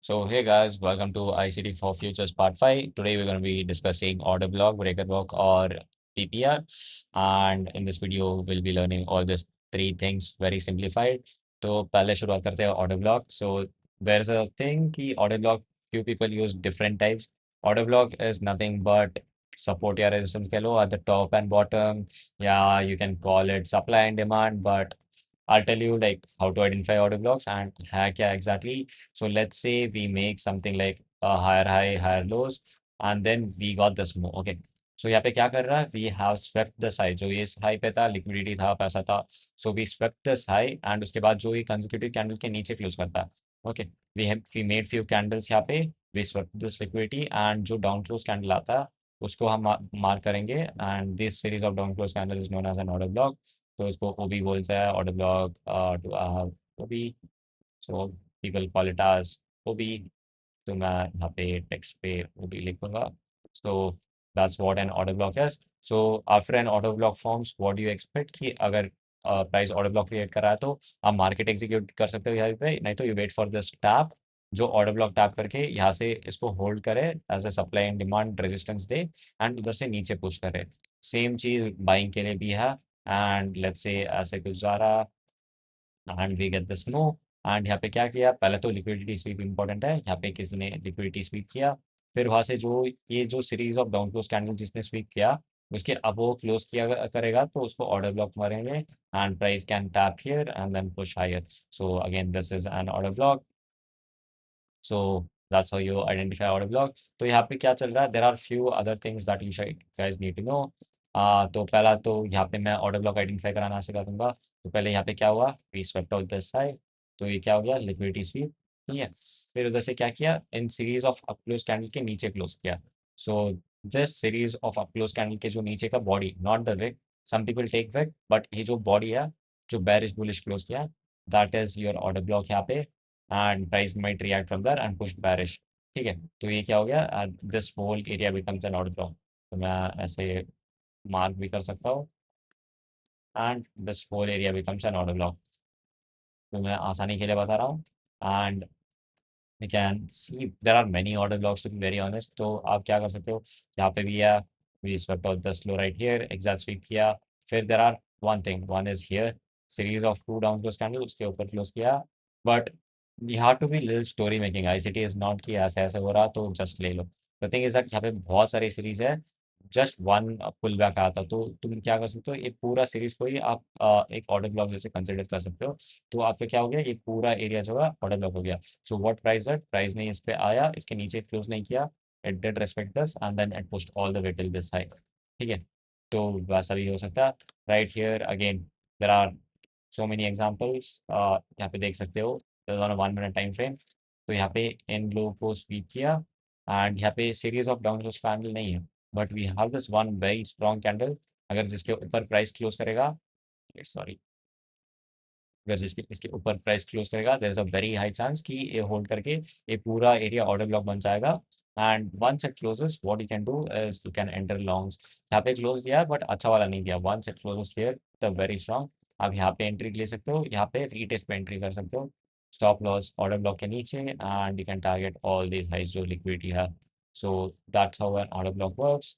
So hey guys, welcome to ICT for Futures Part 5. Today we're going to be discussing order block, breaker block or PPR. And in this video, we'll be learning all these three things very simplified. तो पहले शुरुआत करते हैं order block. So there's a thing कि order block few people use different types. Order block is nothing but support या resistance कह लो at the top and bottom. Yeah, you can call it supply and demand, but I'll tell you like how to identify order blocks and है क्या exactly. So let's say we make something like a higher high, higher lows, and then we got this move. Okay. So यहाँ पे क्या कर रहा है? We have swept this high. जो ये इस high पे था, liquidity था, पैसा था. So we swept this high and उसके बाद जो ये consecutive candle के नीचे close करता है. Okay. We made few candles यहाँ पे. We swept this liquidity and जो down close candle आता है, उसको हम मार्क करेंगे. And this series of down close candle is known as an order block. तो इसको OB बोलते हैं, order block to OB. So people call it as OB. तो मैं यहाँ पे टेक्स्ट पे OB लिखूंगा. So that's what an order block is. So after an order block forms, what do you expect कि अगर प्राइस ऑर्डर ब्लॉक क्रिएट कर रहा है तो आप मार्केट एग्जीक्यूट कर सकते हो यहाँ पे, नहीं तो you wait for this tap. जो ऑर्डर ब्लॉक टैप करके यहाँ से इसको होल्ड करे as a supply and demand resistance दे एंड उधर से नीचे पुश करे. सेम चीज बाइंग के लिए भी है. एंड लेट्स से ऐसे कुछ जा रहा and we get this no. And यहाँ पे क्या किया, पहले तो लिक्विडिटी स्वीप इंपॉर्टेंट है. यहाँ पे किसी ने लिक्विडिटी स्वीप किया, फिर वहां से जो ये जो series of down close candle जिसने स्वीप किया उसके अब वो क्लोज किया करेगा तो उसको ऑर्डर ब्लॉक मारेंगे and price can tap here and then push higher. So again this is an order block. So that's how you identify order block. तो यहाँ पे क्या चल रहा है, there are few other things that you guys need to know. तो पहला तो यहाँ पे मैं ऑर्डर ब्लॉक आइडेंटिफाई कराना सिखा दूंगा. तो पहले यहाँ पे क्या हुआ, we swept out this side. तो ये क्या हो गया, लिक्विडिटी स्वीप. ठीक है. फिर उधर से क्या किया, इन series of up close candle के नीचे क्लोज किया. So this series of up close candle के जो नीचे का body, not the wick, some people take wick, but ये जो बॉडी है जो बेरिश बुलिश क्लोज किया, that is your order block यहाँ पे. And price might react from there and push bearish. ठीक है. तो ये क्या हो गया, this whole area becomes an order block. तो मैं ऐसे मार्क भी कर सकता हूँ and this whole area becomes an order block. तो मैं आसानी के लिए बता रहा हूँ. And we can see there are many order blocks to be very honest. तो आप क्या कर सकते हो, यहाँ पे भी है, we swept out the slow right here, exact sweep किया. फिर there are one is here, series of two down close candle उसके ऊपर क्लोज किया. But you have to be little story making. ICT is not कि ऐसे ऐसे हो रहा तो जस्ट ले लो. द थिंग इज दैट यहाँ पे बहुत सारी सीरीज है, जस्ट वन पुल बैक आता तो तुम क्या कर सकते हो, एक पूरा सीरीज को ही आप एक ऑर्डर ब्लॉक जैसे कंसिडर कर सकते हो. तो आपका क्या हो गया, ये पूरा एरिया जो है ऑर्डर ब्लॉक हो गया. So what price that, price ने इस पे आया, इसके नीचे क्लोज नहीं किया, it did respect this and then it pushed all the way till this side. ठीक है. तो वैसा भी हो सकता है. Right here again there are so many examples. यहाँ पे देख सकते हो, on a 1 minute time frame. तो यहाँ पे इन लो को स्वीप किया एंड यहाँ पे series of down close candle नहीं है, but we have this one very strong candle. अगर जिसके ऊपर प्राइस क्लोज करेगा, सॉरी, अगर जिसके इसके ऊपर प्राइस क्लोज करेगा there is a very high chance कि ये होल्ड करके ये पूरा एरिया ऑर्डर ब्लॉक बन जाएगा. And once it closes what you can do is you can enter longs. यहाँ पे क्लोज दिया बट अच्छा वाला नहीं दिया. Once it closes here the very strong, आप यहाँ पे एंट्री ले सकते हो, यहाँ पे रीटेस्ट पे एंट्री कर सकते हो, स्टॉप लॉस ऑर्डर ब्लॉक के नीचे and you can target all this highs जो लिक्विडिटी है. So that's how an order block works.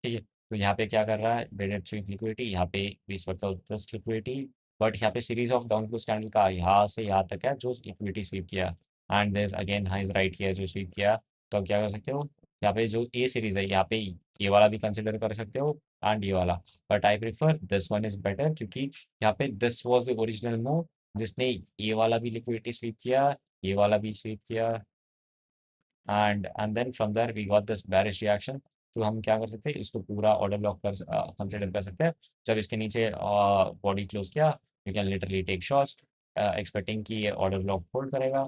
ठीक है. तो यहाँ पे क्या कर रहा है, डेडेड स्वीप लिक्विडिटी, यहाँ पे 20 लिक्विडिटी. बट यहाँ पे series of down close candle का यहाँ से यहाँ तक है जो लिक्विडिटी स्वीप किया. And there again highs right किया जो स्वीप किया. तो आप क्या कर सकते हो, यहाँ पे जो ए सीरीज है यहाँ पे ये वाला भी कंसिडर कर सकते हो एंड ये वाला. But I prefer this one is better क्योंकि यहाँ पे this was the original move जिसने ये वाला भी लिक्विडिटी स्वीप किया, ये वाला भी स्वीप किया. And then from there we got this bearish reaction. तो हम क्या कर सकते हैं, इसको पूरा ऑर्डर ब्लॉक कर कंसिडर कर सकते हैं. जब इसके नीचे बॉडी क्लोज किया, you can literally take shots expecting कि ये ऑर्डर ब्लॉक होल्ड करेगा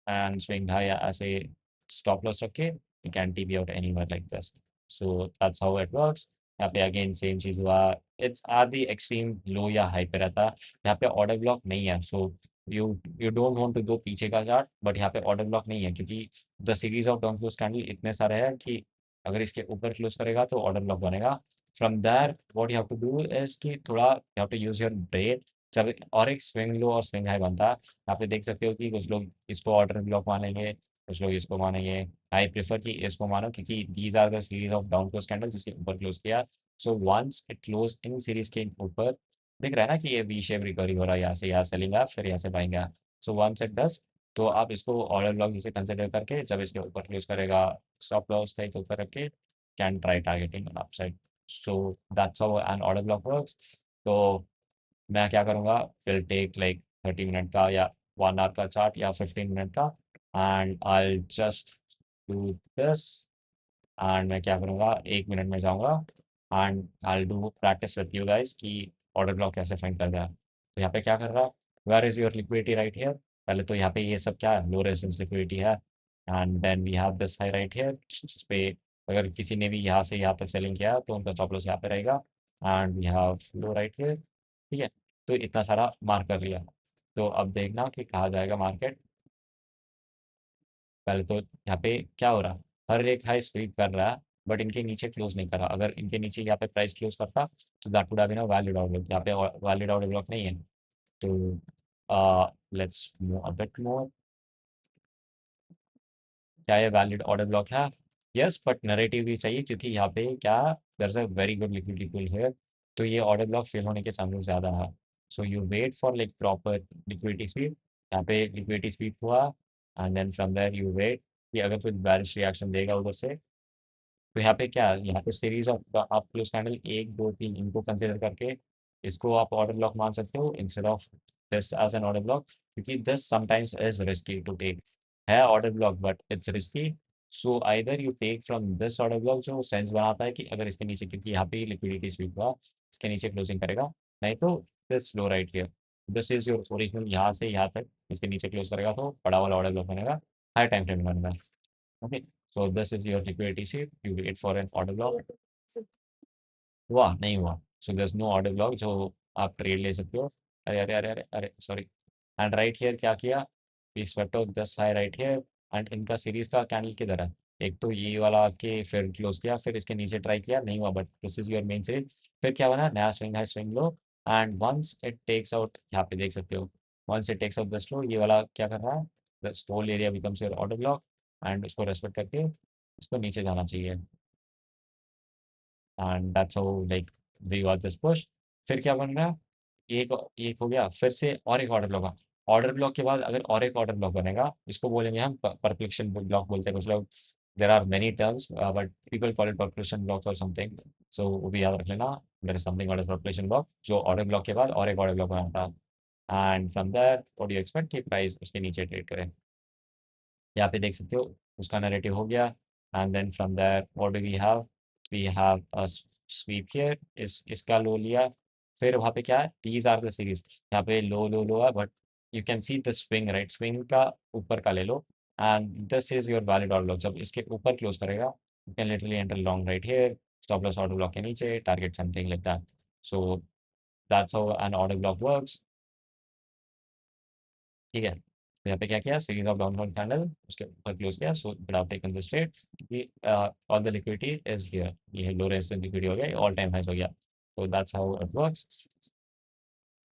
एंड स्विंग हाई ऐसे स्टॉप लॉस रख के you can TP out anywhere like this. So that's how it works. यहाँ पे अगेन सेम चीज़ हुआ, it's are the extreme low या हाई पे रहता है. यहाँ पे ऑर्डर ब्लॉक नहीं है. So you you don't want to go पीछे का चार्ट, बट यहाँ पे ऑर्डर ब्लॉक नहीं है क्योंकि the series of down close candle इतने सारे हैं कि अगर इसके ऊपर क्लोज करेगा तो ऑर्डर ब्लॉक बनेगा. From there what you have to do is कि थोड़ा you have to use your brain जब और एक स्विंग लो और स्विंग हाई बनता है, यहाँ पे देख सकते हो कि कुछ लोग इसको ऑर्डर ब्लॉक मानेंगे, कुछ लोग इसको मानेंगे। आई प्रेफर कि इसको मानो, क्योंकि these are the series of down close candle जिसके ऊपर क्लोज किया। सो वंस इट क्लोज इन सीरीज के ऊपर, दिख रहा है ना कि ये वी शेप रिकवरी हो रहा है, यहाँ सेलिंग आप, फिर यहाँ से बाइंग आप। सो वंस इट डस, तो आप इसको ऑर्डर ब्लॉक जिसे कंसिडर करके जब इसके ऊपर क्लोज करेगा, स्टॉप लॉस का एक ऊपर रख के can try targeting upside. So that's how an order block works. तो मैं क्या करूँगा, विल टेक लाइक 30 मिनट का या 1 आवर का चार्ट या 15 मिनट का, and I just do this. And मैं क्या करूँगा, 1 मिनट में जाऊँगा and I do practice with you guys कि ऑर्डर ब्लॉक कैसे फाइंड कर रहा है। तो यहाँ पे क्या कर रहा है, where is your liquidity right here. पहले तो यहाँ पे ये सब क्या है, लो रेजिस्टेंस लिक्विडिटी है। And then we have this high right here, जिस पे अगर किसी ने भी यहाँ से यहाँ तक सेलिंग किया तो उनका स्टॉप लॉस यहाँ पे रहेगा। And we have low right here, ठीक है। तो इतना सारा मार्क कर लिया। तो अब देखना कि कहाँ जाएगा मार्केट। पहले तो यहाँ पे क्या हो रहा है, हर एक हाई स्वीप कर रहा है, बट इनके नीचे क्लोज नहीं कर रहा। अगर इनके नीचे यहाँ पे प्राइस क्लोज करता तो that would have been a valid order block. यहाँ पे वैलिड ऑर्डर ब्लॉक नहीं है। तो let's move a bit more. क्या ये वैलिड ऑर्डर ब्लॉक है? यस, बट नरेटिव भी चाहिए, क्योंकि यहाँ पे क्या, there is a very good liquidity pool here. तो ये ऑर्डर ब्लॉक फेल होने के चांसेस ज़्यादा है। So you wait for like proper liquidity sweep. यहाँ पे लिक्विडिटी स्वीप हुआ, and then from there you wait कि अगर कोई बैरिश रिएक्शन देगा उधर से। तो यहाँ पे क्या है, यहाँ पे सीरीज ऑफ आप क्लोज कैंडल 1 2 3 इनको कंसिडर करके इसको आप ऑर्डर ब्लॉक मान सकते हो instead of this as an order block, क्योंकि this sometimes is risky to take. है order block but it's risky. So either you take from this order block जो सेंस बनाता है कि अगर इसके नीचे, क्योंकि यहाँ पे लिक्विडिटी स्वीप हुआ, इसके नीचे क्लोजिंग करेगा। नहीं तो this low right here, this is your original, यहाँ से यहाँ तक इसके नीचे क्लोज करेगा तो बड़ा वाला ऑर्डर ब्लॉक बनेगा, हाई टाइम फ्रेम में बनेगा। Okay, so this is your liquidity sheet. You wait for an order block. हुआ नहीं हुआ, so there's no order block जो आप ट्रेड ले सकते हो। अरे अरे अरे अरे अरे सॉरी। एंड राइट हियर क्या किया, we swept out this high right here। And इनका सीरीज का कैंडल किधर है, एक तो ये वाला आके फिर क्लोज किया, फिर इसके नीचे ट्राई किया, नहीं हुआ, but this is your main series. फिर क्या बना, नया swing high swing low. And once it takes out, यहाँ पे देख सकते हो, once it takes out this low, ये वाला क्या कर रहा है, this whole area becomes your order block. And उसको रेस्पेक्ट करके इसको नीचे जाना चाहिए। And that's how like we got this push. फिर क्या बन रहा है, एक एक हो गया, फिर से और एक ऑर्डर ब्लॉक। ऑर्डर ब्लॉक के बाद अगर और एक ऑर्डर ब्लॉक बनेगा, इसको बोलेंगे हम परप्लेक्शन ब्लॉक बोलते हैं कुछ लोग। There are many terms but people call it propulsion block और समथिंग। सो वो भी याद रख लेना, there is something called as propulsion block, जो ऑर्डर ब्लॉक के बाद और एक ऑर्डर ब्लॉक बनाता है। And from that what do you expect कि प्राइस उसके नीचे ट्रेड करे। यहाँ पे देख सकते हो उसका नैरेटिव हो गया। And then from there what do we have a sweep here, इस इसका लो लिया। फिर वहाँ पे क्या है, दीज आर द सीरीज, यहाँ पे लो लो लो है, but you can see the swing right, swing का ऊपर का ले low. And this is your valid order block, जब इसके ऊपर क्लोज करेगा you can literally enter long right here, stop loss order block के नीचे, target something like that. So that's how an order block works, ठीक है। तो यहाँ पे क्या किया, सीरीज ऑफ डाउनवर्ड कैंडल उसके ऊपर क्लोज किया, so that I taken the trade कि all the liquidity is here, ये लो रेजिस्टेंस लिक्विडिटी हो गया, ऑल टाइम हाई हो गया। तो that's how it works.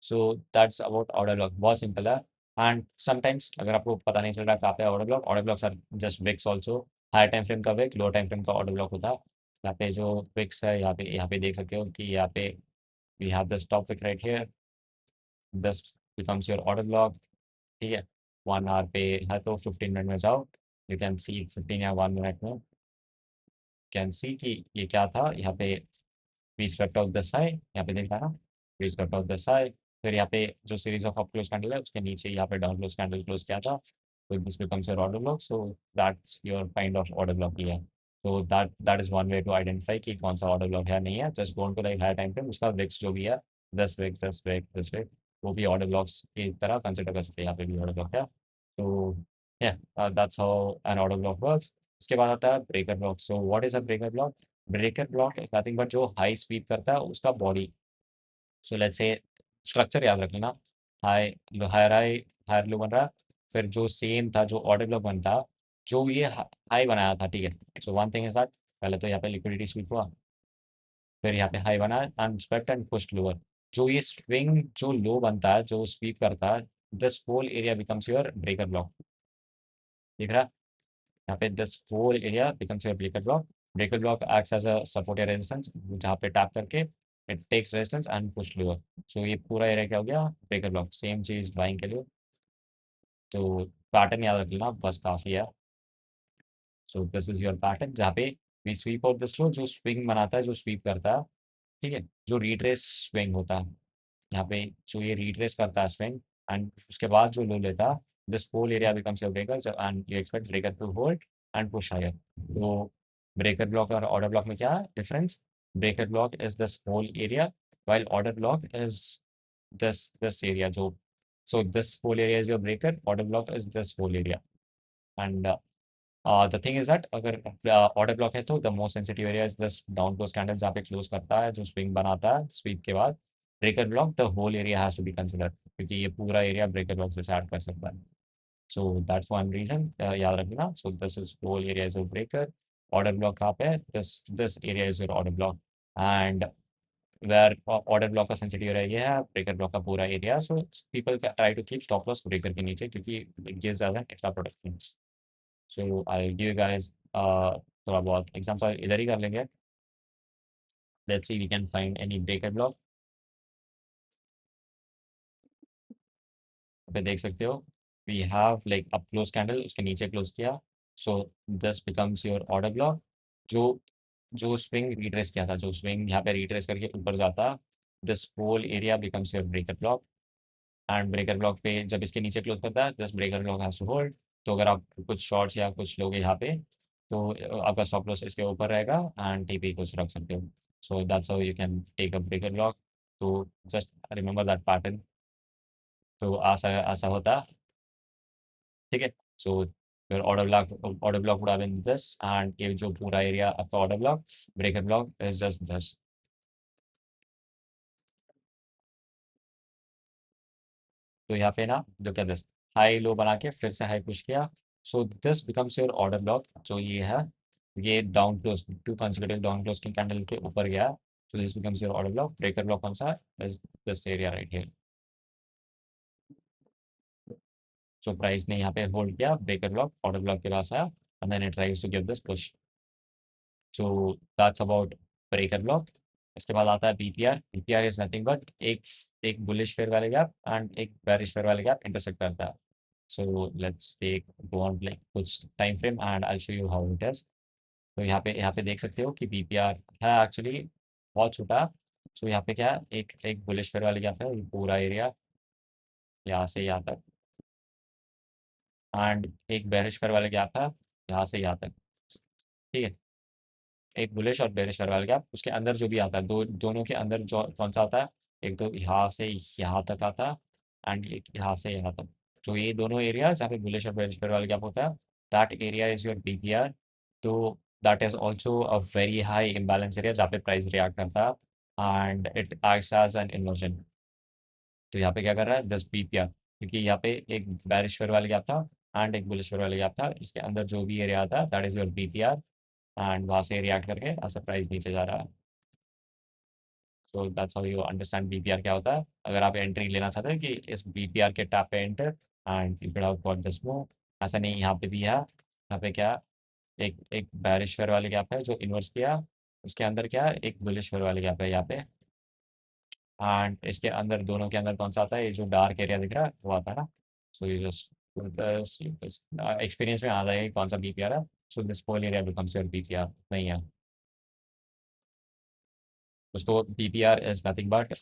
So that's about order block, बहुत सिंपल है। एंड समटाइम्स अगर आपको पता नहीं चल रहा कहाँ पे order blocks are just wicks also. High time frame का विक, लो टाइम फ्रेम का ऑर्डर ब्लॉक होता है। यहाँ पे जो विक्स है, यहाँ पे देख सकते हो कि यहाँ पे we have the stop wick right here, this becomes your order block, ठीक है। 1 आवर पे है तो 15 मिनट में जाओ, यू कैन सी 15 या 1 मिनट में कैन सी कि ये क्या था। यहाँ पे we swept out the side, यहाँ पे देख रहा है ना, we swept out the side. फिर यहाँ पे जो series of up close candle है उसके नीचे यहाँ पे डाउन क्लोज कैंडल क्लोज किया था, तो this becomes your order block. So that's your kind of order block ही है। तो that is one way to identify कि कौन सा ऑर्डर ब्लॉक है नहीं है, just go to like higher time frame, उसका विक्स जो भी है 10 विक 10 विक 10 विक, वो भी ऑर्डर ब्लॉक्स की तरह कंसिडर कर सकते हैं, यहाँ पे भी ऑर्डर ब्लॉक है। तो yeah, that's how an order block works। इसके बाद आता है breaker block. So what is a breaker block, breaker block is nothing but जो हाई स्पीड करता है उसका body. So let's say structure याद रख लेना, हाई लो, हायर लो बन रहा है, फिर जो सेम था जो ऑर्डर ब्लॉक बनता, जो ये हाई बनाया था, ठीक है। So one thing is that, पहले तो यहाँ पे लिक्विडिटी स्वीप हुआ, फिर यहाँ पे हाई बना and swept and pushed lower, जो ये स्विंग जो लो बनता है, जो स्वीप करता है, this whole area becomes your breaker block. दिख रहा है? यहाँ पे this whole area becomes your breaker block. Breaker block acts as a support या रेजिस्टेंस, जहाँ पे टैप करके it takes resistance and push lower. So ये पूरा एरिया क्या हो गया? Breaker block. सेम चीज बाइंग के लिए। तो पैटर्न याद रख लेना, बस काफी है। So this is your pattern, जहाँ पे वी स्वीप आउट दिस लो, जो स्विंग बनाता है, जो स्वीप करता है, ठीक है, जो रिट्रेस स्विंग होता है, यहाँ पे जो ये रिट्रेस करता है स्विंग, एंड उसके बाद जो लो लेता, this whole area becomes your breaker and you expect breaker to hold and push higher. तो ब्रेकर ब्लॉक और ऑर्डर ब्लॉक में क्या है difference? Breaker block is this whole area, while order block is this area जो, so this whole area is your breaker, order block is this whole area, and the thing is that अगर order block है तो the most sensitive area is this down close candle, जहाँ पे close करता है, जो swing बनाता है स्वीप के बाद। Breaker block the whole area has to be considered, क्योंकि ये पूरा एरिया ब्रेकर ब्लॉक से स्टार्ट कर सकता है। सो दैट्स वन रीजन, याद रखना। So this is whole area is your breaker, order block कहाँ पे है? This area is your order block, and where order block का सेंसिटिव एरिया ये है, ब्रेकर ब्लॉक का पूरा area. So people try to keep stop loss breaker के नीचे, क्योंकि it gives as an extra protection. So I give you guys थोड़ा बहुत एग्जांपल इधर ही कर लेंगे। Let's see we can find any breaker block. पे देख सकते हो, we have like up close candle, उसके नीचे क्लोज किया, so this becomes your order block. जो जो स्विंग रिट्रेस किया था, जो स्विंग यहाँ पे रिट्रेस करके ऊपर जाता, this whole area becomes your breaker block, and breaker block पे जब इसके नीचे क्लोज करता है, this breaker block has to hold. तो अगर आप कुछ शॉर्ट्स या कुछ लोगे यहाँ पे, तो आपका स्टॉप लॉस इसके ऊपर रहेगा एंड टीपी कुछ रख सकते हो। So that's how you can take a breaker block. तो जस्ट रिमेंबर दैट पैटर्न। तो ऐसा ऐसा होता, ठीक है। सो फिर order block would have been this, and ये जो पूरा एरिया आपका order block, breaker block is just this. तो यहाँ पे ना जो क्या दिस हाई लो बना के फिर से हाई पुश किया, so this becomes your order block. जो ये है, ये down close, to consecutive down close की कैंडल के ऊपर गया, सो this becomes your order block. Breaker block कौन सा है? Is this area right here. So price ने यहाँ पे होल्ड किया, ब्रेकर ब्लॉक ऑर्डर ब्लॉक के पास आया, and then it tries to give this push. So that's about breaker block. इसके बाद आता है BPR. BPR is nothing but एक bullish fair value gap and एक bearish fair value gap intersect करता है। So let's take go on like कुछ time frame and I show you how it is. तो यहाँ पे देख सकते हो कि बीपीआर है एक्चुअली बहुत छोटा। सो यहाँ पे क्या है, एक एक बुलिश फेयर वाले गैप है, ये पूरा एरिया यहाँ से यहाँ तक, एंड एक बेरिश फेयर वाले गैप है यहाँ से यहाँ तक, ठीक है। एक बुलिश और बेरिश वाला गैप, उसके अंदर जो भी आता है, दोनों के अंदर जो कौन सा आता है, एक तो यहाँ से यहाँ तक आता है, एंड एक यहाँ से यहाँ तक। जो ये दोनों एरिया जहाँ पे बुलिश और बेरिश वाला गैप होता है, that area is your BPR. तो that is also a very high imbalance area, जहाँ पे प्राइस रिएक्ट करता है and it acts as an inversion. तो यहाँ पे क्या कर रहा है दिस बीपीआर, क्योंकि यहाँ पे एक बेरिश वाला गैप था एंड एक बुलिश वाला गैप था, इसके अंदर जो भी एरिया आता है that is your BPR, and वहाँ से रिएक्ट करके ऐसा प्राइस नीचे जा रहा है। So that's how you understand BPR क्या होता है। अगर आप एंट्री लेना चाहते हैं कि इस बीपीआर के टैप पे enter and you can have got this move, ऐसा नहीं, यहाँ पे भी है। यहाँ पे क्या, एक एक बेरिश फेयर वाले गैप है जो इन्वर्स किया, उसके अंदर क्या है, एक बुलिश फेयर वाले गैप है यहाँ पे, एंड इसके अंदर दोनों के अंदर कौन सा आता है, ये जो डार्क एरिया दिख रहा है वो आता है ना। सो यू जस्ट एक्सपीरियंस में आ जाएगा कि कौन सा बीपीआर है। So this whole area becomes your BPR नहीं है। उसको BPR is nothing but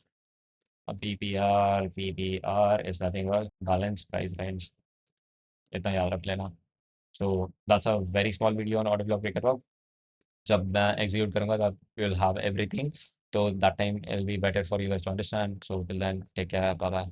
PPR is nothing but balance price range, इतना याद रख लेना। So that's a very small video on order block breaker block. जब मैं एग्जीक्यूट करूंगा तब यू विल हैव एवरीथिंग, तो that time it will be better for you guys to understand. So till then take care, bye bye.